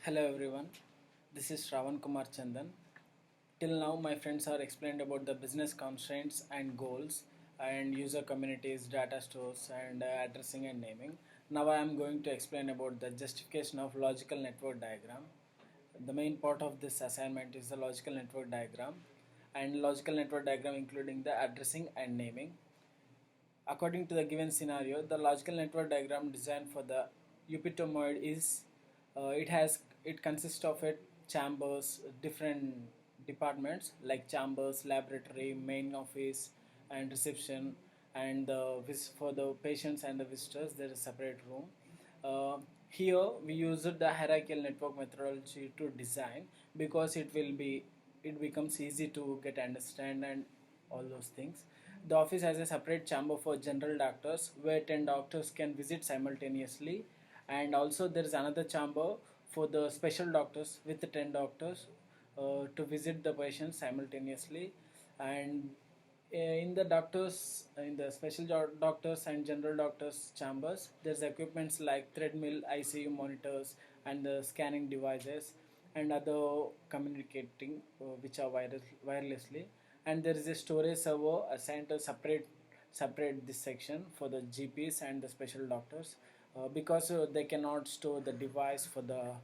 Hello everyone, this is Sravan Chandan. Till now, my friends are explained about the business constraints and goals, and user communities, data stores, and addressing and naming. Now, I am going to explain about the justification of logical network diagram. The main part of this assignment is the logical network diagram, and logical network diagram including the addressing and naming. According to the given scenario, the logical network diagram designed for the epitomoid is it consists of chambers, different departments like chambers, laboratory, main office, and reception. And for the patients and the visitors, there is a separate room. Here we used the hierarchical network methodology to design because it becomes easy to get understand and all those things. The office has a separate chamber for general doctors where 10 doctors can visit simultaneously, and also there is another chamber for the special doctors with the 10 doctors to visit the patients simultaneously. And in the doctors and general doctors chambers, there's equipments like treadmill, ICU monitors, and the scanning devices and other communicating which are wirelessly. And there is a storage server assigned to separate this section for the GPs and the special doctors because they cannot store the device for the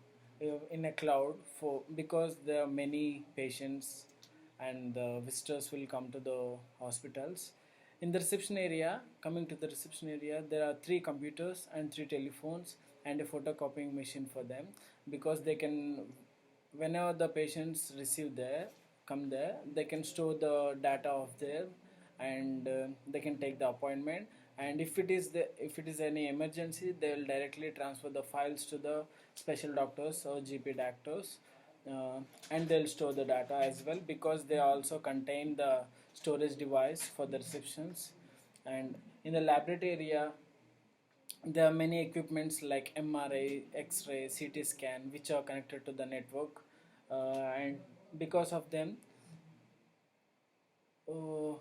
in a cloud for because there are many patients and the visitors will come to the hospitals. In the reception area, coming to the reception area, there are three computers and three telephones and a photocopying machine for them because they can, whenever the patients receive there, come there, they can store the data of there, and they can take the appointment. And if it is any emergency, they will directly transfer the files to the special doctors or GP doctors, uh, and they'll store the data as well because they also contain the storage device for the receptions. And in the laboratory area, there are many equipments like MRI, X-ray, CT scan which are connected to the network, and because of them, uh,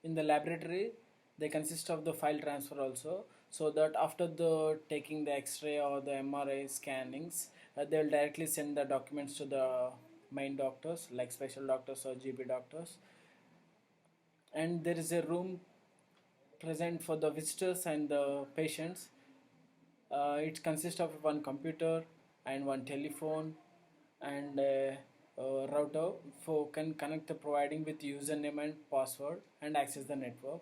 in the laboratory they consist of the file transfer also, so that after the taking the X-ray or the MRI scannings, they will directly send the documents to the main doctors like special doctors or GP doctors. And there is a room present for the visitors and the patients. It consists of one computer and one telephone and a router for can connect the providing with username and password and access the network.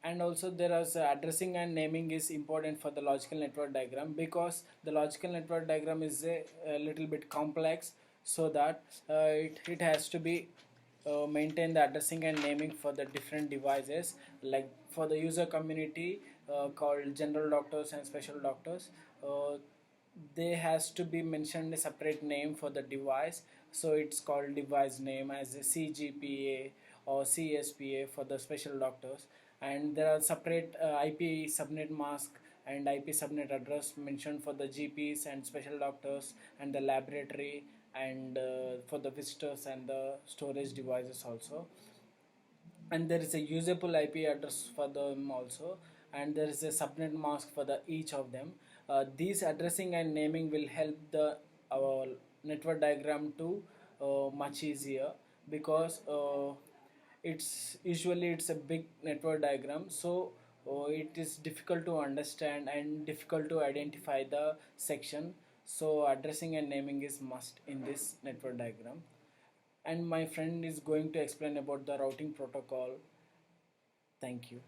And also there is addressing and naming is important for the logical network diagram because the logical network diagram is a little bit complex, so that it has to be maintain the addressing and naming for the different devices. Like for the user community called general doctors and special doctors, they has to be mentioned a separate name for the device, so it's called device name as a CGPA or CSPA for the special doctors. And there are separate IP subnet mask and IP subnet address mentioned for the GPs and special doctors and the laboratory, and for the visitors and the storage devices also. And there is a usable IP address for them also, and there is a subnet mask for the each of them. These addressing and naming will help the our network diagram to much easier because it's a big network diagram, so it is difficult to understand and difficult to identify the section. So addressing and naming is must in this network diagram. And my friend is going to explain about the routing protocol. Thank you.